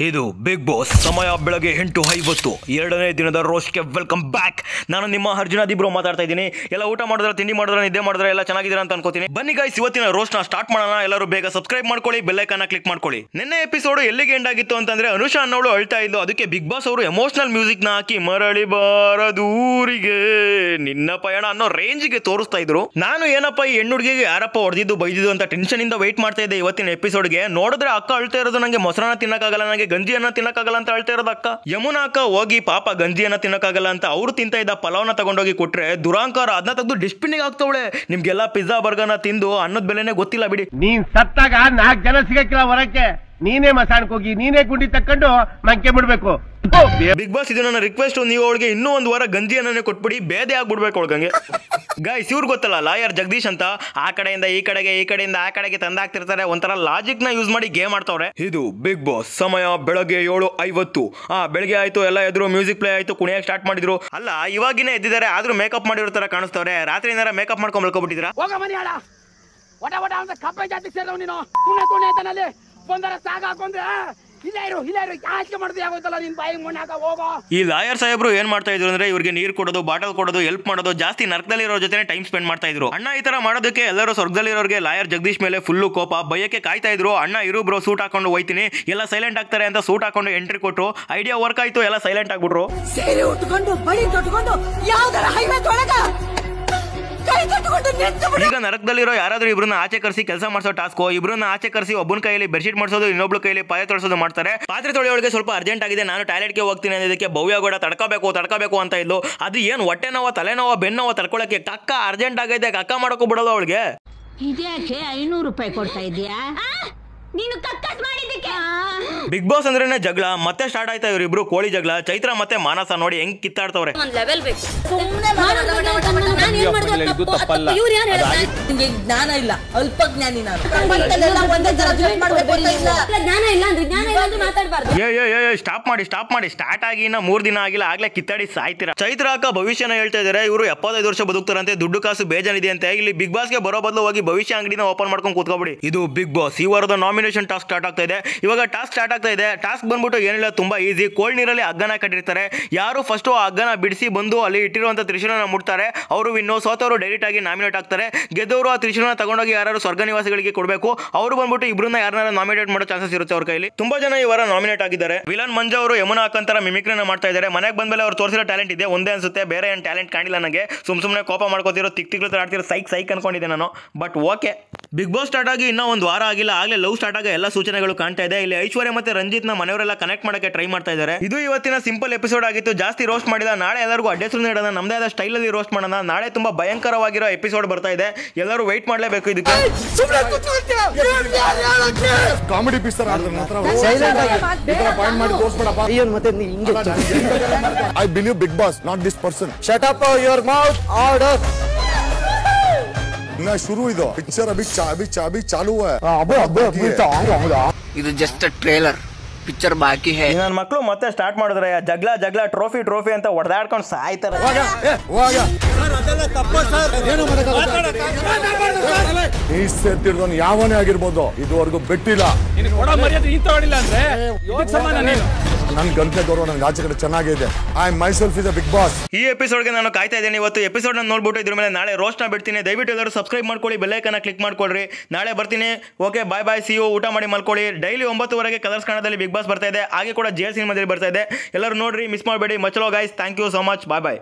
ಇದು big boss ಸಮಯ ಬೆಳಗ್ಗೆ 8:50 ಎರಡನೇ ದಿನದ ರೋಸ್ಟ್ಗೆ ವೆಲ್ಕಮ್ ಬ್ಯಾಕ್. ನಾನು ನಿಮ್ಮ ಅರ್ಜುನಾದಿ ಬ್ರೋ ಮಾತಾಡ್ತಾ ಇದ್ದೀನಿ. ಎಲ್ಲ ಊಟ ಮಾಡಿದ್ರೆ, ತಿಂಡಿ ಮಾಡಿದ್ರೆ, ನಿದ್ದೆ ಮಾಡಿದ್ರೆ ಎಲ್ಲ ಚೆನ್ನಾಗಿದ್ದೀರಾ ಅಂತ ಅನ್ಕೋತೀನಿ. ಬನ್ನಿ ಗೈಸ್, ಇವತ್ತಿನ ರೋಸ್ಟ್ ನ ಸ್ಟಾರ್ಟ್ ಮಾಡೋಣ. ಎಲ್ಲರೂ ಬೇಗ ಸಬ್ಸ್ಕ್ರೈಬ್ ಮಾಡ್ಕೊಳ್ಳಿ, ಬೆಲ್ ಐಕಾನ್ ಕ್ಲಿಕ್ ಮಾಡ್ಕೊಳ್ಳಿ. ನಿನ್ನೆ ಎಪಿಸೋಡ್ ಎಲ್ಲಿಗೆ ಎಂಡ್ ಆಗಿತ್ತು ಅಂತಂದ್ರೆ ಅನುಷಾ ಅನ್ನೋಳು ಅಳ್ತಾ ಇದ್ಲು. ಅದಕ್ಕೆ ಬಿಗ್ ಬಾಸ್ ಅವರು ಎಮೋಷನಲ್ ಮ್ಯೂಸಿಕ್ ನ ಹಾಕಿ ಮರಳಿ ಬಾರದೂರಿಗೆ ನಿನ್ನ ಪಯಣ ಅನ್ನೋ ರೇಂಜ್ ಗೆ ತೋರಿಸ್ತಾ ಇದ್ರು. ನಾನು ಏನಪ್ಪ ಈ ಹೆಣ್ಣುಡ್ಗಿಗೆ ಯಾರಪ್ಪ ಹೊಡೆದಿದ್ದು ಬೈದಿದ್ದು ಅಂತ ಟೆನ್ಷನ್ ಇಂದ ವೆಯ್ಟ್ ಮಾಡ್ತಾ ಇದ್ದೆ ಇವತ್ತಿನ ಎಪಿಸೋಡ್ಗೆ. ನೋಡಿದ್ರೆ ಅಕ್ಕ ಅಳ್ತಾ ಇರೋದು, ನಂಗೆ ಮೊಸರನ್ನ ತಿನ್ನಕ್ಕಾಗಲ್ಲ, ನಂಗೆ ಗಂಜಿಯನ್ನ ತಿನ್ನಕ್ಕಾಗಲ್ಲ ಅಂತ ಹೇಳ್ತಾ ಇರೋದು ಅಕ್ಕ. ಯಮುನಾ ಅಕ್ಕ ಹೋಗಿ ಪಾಪ ಗಂಜಿಯನ್ನ ತಿನ್ನಕ್ಕಾಗಲ್ಲ ಅಂತ ಅವ್ರು ತಿಂತ ಇದ್ದ ಪಲಾವ್ನ ತಗೊಂಡೋಗಿ ಕೊಟ್ರೆ ದುರಾಂಕಾರ ಅದನ್ನ ತೆಗೆದು ಡಿಸ್ಟ್ಬಿನ್ಗೆ ಹಾಕ್ತವಳೆ. ನಿಮ್ಗೆಲ್ಲ ಪಿಜ್ಜಾ ಬರ್ಗರ್ನ ತಿಂದು ಅನ್ನದ ಬೆಲೆನೇ ಗೊತ್ತಿಲ್ಲ ಬಿಡಿ. ನೀನ್ ಸತ್ತಾಗ 4 ಜನ ಸಿಗಕ್ಕಿಲ್ಲ ಹೊರಕ್ಕೆ, ನೀನೇ ಮಸಾಣಕ್ ಹೋಗಿ ನೀನೇ ಗುಂಡಿ ತಕ್ಕೊಂಡು ಮಂಕೆ ಬಿಡ್ಬೇಕು. ಬಿಗ್ ಬಾಸ್ ಇದು ನನ್ನ ರಿಕ್ವೆಸ್ಟ್, ನೀವು ಅವಳಿಗೆ ಇನ್ನೂ ಒಂದು ವಾರ ಗಂಜಿಯನ್ನೇ ಕೊಟ್ಬಿಡಿ, ಬೇದೆ ಆಗ್ಬಿಡ್ಬೇಕು ಅವಳಿಗೆ. ಗೈಸ್, ಇವ್ರು ಗೊತ್ತಲ್ಲ ಲಾಯರ್ ಜಗದೀಶ್ ಅಂತ, ಆ ಕಡೆಯಿಂದ ಈ ಕಡೆಗೆ ಈ ಕಡೆಯಿಂದ ಆ ಕಡೆಗೆ ತಂದಾಕ್ತಿರ್ತಾರೆ. ಒಂಥರ ಲಾಜಿಕ್ ನ ಯೂಸ್ ಮಾಡಿ ಗೇಮ್ ಆಡ್ತವ್ರೆ. ಇದು ಬಿಗ್ ಬಾಸ್ ಸಮಯ ಬೆಳಗ್ಗೆ 7:50. ಬೆಳಗ್ಗೆ ಆಯ್ತು, ಎಲ್ಲ ಎದ್ರು, ಮ್ಯೂಸಿಕ್ ಪ್ಲೇ ಆಯ್ತು, ಕುಣಿಯಕ್ಕೆ ಸ್ಟಾರ್ಟ್ ಮಾಡಿದ್ರು. ಅಲ್ಲ ಇವಾಗಿನೇ ಎದ್ದಿದ್ದಾರೆ, ಆದ್ರೂ ಮೇಕಪ್ ಮಾಡಿರೋ ತರ ಕಾಣಿಸ್ತವ್ರೆ. ರಾತ್ರಿ ಏನಾರ ಮೇಕಪ್ ಮಾಡ್ಕೊಂಡ್ ಮಲ್ಕೊಬಿಟ್ಟಿದ್ರ? ಈ ಲಾಯರ್ ಸಾಹೇಬ್ರು ಏನ್ ಮಾಡ್ತಾ ಇದ್ರು ಅಂದ್ರೆ ಇವ್ರಿಗೆ ನೀರ್ ಕೊಡೋದು, ಬಾಟಲ್ ಕೊಡೋದು, ಹೆಲ್ಪ್ ಮಾಡೋದು, ಜಾಸ್ತಿ ನರ್ಕದಲ್ಲಿರೋ ಜೊತೆ ಟೈಮ್ ಸ್ಪೆಂಡ್ ಮಾಡ್ತಾ ಇದ್ರು. ಅಣ್ಣ ಈ ತರ ಮಾಡೋದಕ್ಕೆ ಎಲ್ಲರೂ ಸ್ವರ್ಗದಲ್ಲಿರೋರಿಗೆ ಲಾಯರ್ ಜಗದೀಶ್ ಮೇಲೆ ಫುಲ್ಲು ಕೋಪ, ಭಯಕ್ಕೆ ಕಾಯ್ತಾ ಇದ್ರು. ಅಣ್ಣ ಇರು ಬ್ರೋ, ಸೂಟ್ ಹಾಕೊಂಡು ಹೋಯ್ತೀನಿ, ಎಲ್ಲ ಸೈಲೆಂಟ್ ಆಗ್ತಾರೆ ಅಂತ ಸೂಟ್ ಹಾಕೊಂಡು ಎಂಟ್ರಿ ಕೊಟ್ರು. ಐಡಿಯಾ ವರ್ಕ್ ಆಯ್ತು, ಎಲ್ಲ ಸೈಲೆಂಟ್ ಆಗ್ಬಿಟ್ರು. ಈಗ ನರಕದಲ್ಲಿರೋ ಯಾರಾದ್ರೂ ಇಬ್ರನ್ನ ಆಚೆ ಕರ್ಸಿ ಕೆಲಸ ಮಾಡಿಸೋ ಟಾಸ್ಕ್, ಇಬ್ರನ್ನ ಆಚೆ ಕರ್ಸಿ ಒಬ್ಬನ ಕೈಯಲ್ಲಿ ಬೆಡ್ಶೀಟ್ ಮಾಡಿಸೋದು, ಇನ್ನೊಬ್ಳ ಕೈಯಲ್ಲಿ ಪಾತ್ರೆ ತೊಳಿಸೋದು ಮಾಡ್ತಾರೆ. ಪಾತ್ರೆ ತೊಳೆಯೊಳಗೆ ಸ್ವಲ್ಪ ಅರ್ಜೆಂಟ್ ಆಗಿದೆ, ನಾನು ಟಾಯ್ಲೆಟ್ಗೆ ಹೋಗ್ತೀನಿ ಅನ್ನೋದಕ್ಕೆ ಭವ್ಯ ಕೂಡ ತಡ್ಕೋಬೇಕು ಅಂತ ಇದ್ಲು. ಅದು ಏನು ಹೊಟ್ಟೆ ನೋವ, ತಲೆನೋವ, ಬೆನ್ನೋವ ತಡ್ಕೊಳಕ್ಕೆ ಕಕ್ಕ ಅರ್ಜೆಂಟ್ ಆಗೈತೆ, ಕಕ್ಕ ಮಾಡೋಕೋ ಬಿಡೋದು ಅವಳಿಗೆ. ಇದ್ಯಾಕೆ 500 ರೂಪಾಯಿ ಕೊಡ್ತಾ ಇದೀಯಾ? ನೀನು ಕಕ್ಕಸ್ ಮಾಡಿದ್ದಕ್ಕೆ. ಬಿಗ್ ಬಾಸ್ ಅಂದ್ರೇನೆ ಜಗಳ, ಮತ್ತೆ ಸ್ಟಾರ್ಟ್ ಆಯ್ತಾ ಇವರಿಬ್ರು ಕೋಳಿ ಜಗಳ. ಚೈತ್ರ ಮತ್ತೆ ಮಾನಸ ನೋಡಿ ಹೆಂಗ್ ಕಿತ್ತಾಡ್ತವ್ರೆ. ಜ್ಞಾನ ಇಲ್ಲ, ಅಲ್ಪ ಜ್ಞಾನಿ ಸ್ಟಾಪ್ ಮಾಡಿ. ಸ್ಟಾರ್ಟ್ ಆಗಿ ಇನ್ನ 3 ದಿನ ಆಗಿಲ್ಲ, ಆಗ್ಲೇ ಕಿತ್ತಾಡಿ ಸಾಯ್ತೀರಾ. ಚೈತ್ರ ಅಕ್ಕ ಭವಿಷ್ಯನ ಹೇಳ್ತಾ ಇದಾರೆ. ಇವರು 75 ವರ್ಷ ಬದುಕ್ತಾರಂತೆ, ದುಡ್ಡು ಕಾಸು ಬೇಜಾನಿದೆ ಅಂತೆ. ಇಲ್ಲಿ ಬಿಗ್ ಬಾಸ್ ಗೆ ಬರೋ ಬದಲು ಹೋಗಿ ಭವಿಷ್ಯ ಅಂಗಡಿನ ಓಪನ್ ಮಾಡ್ಕೊಂಡು ಕೂತ್ಕೊಬಿಡಿ. ಇದು ಬಿಗ್ ಬಾಸ್ ಈ ವಾರದ ನಾಮಿನೇಷನ್ ಟಾಸ್ಕ್ ಸ್ಟಾರ್ಟ್ ಆಗ್ತಾ ಇದೆ. ಇವಾಗ ಟಾಸ್ಕ್ ಸ್ಟಾರ್ಟ್ ಆಗ್ತಾ ಇದೆ. ಟಾಸ್ಕ್ ಬಂದ್ಬಿಟ್ಟು ಏನಿಲ್ಲ, ತುಂಬಾ ಈಸಿ. ಕೋಲ್ಡ್ ನೀರಲ್ಲಿ ಹಗ್ಗನ ಕಟ್ಟಿರ್ತಾರೆ. ಯಾರು ಫಸ್ಟ್ ಆ ಹಗ್ಗನ ಬಿಡಿಸಿ ಬಂದು ಅಲ್ಲಿ ಇಟ್ಟಿರುವಂತ ತ್ರಿಶೂಲನ ಮುಟ್ತಾರೆ ಅವರು ವಿನ್ನು. ಸೋತವರು ಡೈರೆಕ್ಟ್ ಆಗಿ ನಾಮಿನೇಟ್ ಆಗ್ತಾರೆ. ಗೆದ್ದವರು ಆ ತ್ರಿಶೂಲನ ತಗೊಂಡೋಗಿ ಯಾರು ಸ್ವರ್ಗ ನಿವಾಸಿಗಳಿಗೆ ಕೊಡಬೇಕು. ಅವರು ಬಂದ್ಬಿಟ್ಟು ಇಬ್ರನ್ನ ಯಾರನ್ನ ನಾಮಿನೇಟ್ ಮಾಡೋ ಚಾನ್ಸಸ್ ಇರುತ್ತೆ ಅವ್ರ ಕೈಲಿ. ತುಂಬಾ ಜನ ಈ ವಾರ ನಾಮಿನೇಟ್ ಆಗಿದ್ದಾರೆ. ವಿಲನ್ ಮಂಜು ಅವರು ಯಮುನಾ ಅಕ್ಕಂತರ ಮಿಮಿಕ್ರಿನ ಮಾಡ್ತಾ ಇದ್ದಾರೆ. ಮನೆಗೆ ಬಂದ್ಮೇಲೆ ಅವ್ರು ತೋರಿಸಿರೋ ಟ್ಯಾಲೆಂಟ್ ಇದೆ ಒಂದೇ ಅನ್ಸುತ್ತೆ, ಬೇರೆ ಏನು ಟ್ಯಾಲೆಂಟ್ ಕಾಣಿಲ್ಲ ನನಗೆ. ಸುಮ್ಮನೆ ಕೋಪ ಮಾಡ್ಕೋತಿರೋ, ತಿಕ್ತಿಗಳು ಆಡ್ತಿರೋ, ಸೈಕ್ ಅನ್ಕೊಂಡಿದ್ದೆ ನಾನು. But okay, Bigg Boss start ಆಗಿ ಇನ್ನೂ ಒಂದು ವಾರ ಆಗಿಲ್ಲ, ಆಗ್ಲೇ ಲವ್ ಸ್ಟಾರ್ಟ್ ಆಗಿ ಎಲ್ಲ ಸೂಚನೆಗಳು ಕಾಣ್ತಾ ಇದೆ. ಇಲ್ಲಿ ಐಶ್ವರ್ಯ ಮತ್ತೆ ರಂಜಿತ್ ನ ಮನೆಯವರೆಲ್ಲ ಕನೆಕ್ಟ್ ಮಾಡಕ್ಕೆ ಟ್ರೈ ಮಾಡ್ತಾ ಇದ್ದಾರೆ. ಇದು ಇವತ್ತಿನ ಸಿಂಪಲ್ ಎಪಿಸೋಡ್ ಆಗಿತ್ತು, ಜಾಸ್ತಿ ರೋಸ್ಟ್ ಮಾಡಿಲ್ಲ. ನಾಳೆ ಎಲ್ಲರಿಗೂ ಅಡ್ಡೆಸರು ನೀಡೋಣ, ನಮ್ದೇ ಆದ ಸ್ಟೈಲ್ ಅಲ್ಲಿ ರೋಸ್ಟ್ ಮಾಡೋಣ. ನಾಳೆ ತುಂಬಾ ಭಯಂಕರವಾಗಿರೋ ಎಪಿಸೋಡ್ ಬರ್ತಾ ಇದೆ, ಎಲ್ಲರೂ ವೆಯ್ಟ್ ಮಾಡಲೇಬೇಕು ಇದಕ್ಕೆ. ಕಾಮಿಡಿ ಪೀಸ್ ತರ I believe Bigg Boss, not this person. Shut up your mouth, order. ಇನ್ನ ಶುರು ಇದು ಪಿಕ್ಚರ್, ಅಭಿ ಚಾಲು ಇದು ಜಸ್ಟ್ ಟ್ರೇಲರ್, ಪಿಕ್ಚರ್ ಬಾಕಿ ಹೈ. ನನ್ನ ಮಕ್ಕಳು ಮತ್ತೆ ಸ್ಟಾರ್ಟ್ ಮಾಡಿದ್ರೆ ಜಗಳ ಟ್ರೋಫಿ ಅಂತ ಹೊಡೆದಾಡ್ಕೊಂಡು ಸಾಯ್ತಾರೆ. ಯಾವನೇ ಆಗಿರ್ಬೋದು, ಇದುವರೆಗೂ ಬಿಟ್ಟಿಲ್ಲ. ನನ್ ಗಂಟೆ ಗೌರವ ನನ್ಗೆ ಆಚೆ ಕಡೆ ಚೆನ್ನಾಗಿದೆ. I myself is a Bigg Boss. ಈ ಎಪಿಸೋಡ್ಗೆ ನಾನು ಕಾಯ್ತಾ ಇದ್ದೀನಿ. ಇವತ್ತು ಎಪಿಸೋಡ್ ನೋಡ್ಬಿಟ್ಟು ಇದ್ರ ಮೇಲೆ ನಾಳೆ ರೋಸ್ಟ್ ನ ಬಿಡ್ತೀನಿ. ದಯವಿಟ್ಟು ಎಲ್ಲರೂ ಸಬ್ಸ್ಕ್ರೈಬ್ ಮಾಡ್ಕೊಳ್ಳಿ, ಬೆಲ್ ಐಕಾನ್ ಕ್ಲಿಕ್ ಮಾಡ್ಕೊಳ್ರಿ. ನಾಳೆ ಬರ್ತೀನಿ. Okay, bye, see you. ಊಟ ಮಾಡಿ ಮಲ್ಕೊಳ್ಳಿ. ಡೈಲಿ 9:00 ಕಲರ್ಸ್ ಕನ್ನಡದಲ್ಲಿ ಬಿಗ್ ಬಾಸ್ ಬರ್ತಾ ಇದೆ. ಹಾಗೆ ಕೂಡ ಜೆ ಸಿನಿಮಾದಲ್ಲಿ ಬರ್ತಾ ಇದೆ. ಎಲ್ಲರೂ ನೋಡ್ರಿ, ಮಿಸ್ ಮಾಡಬೇಡಿ. Much love guys, thank you so much. Bye.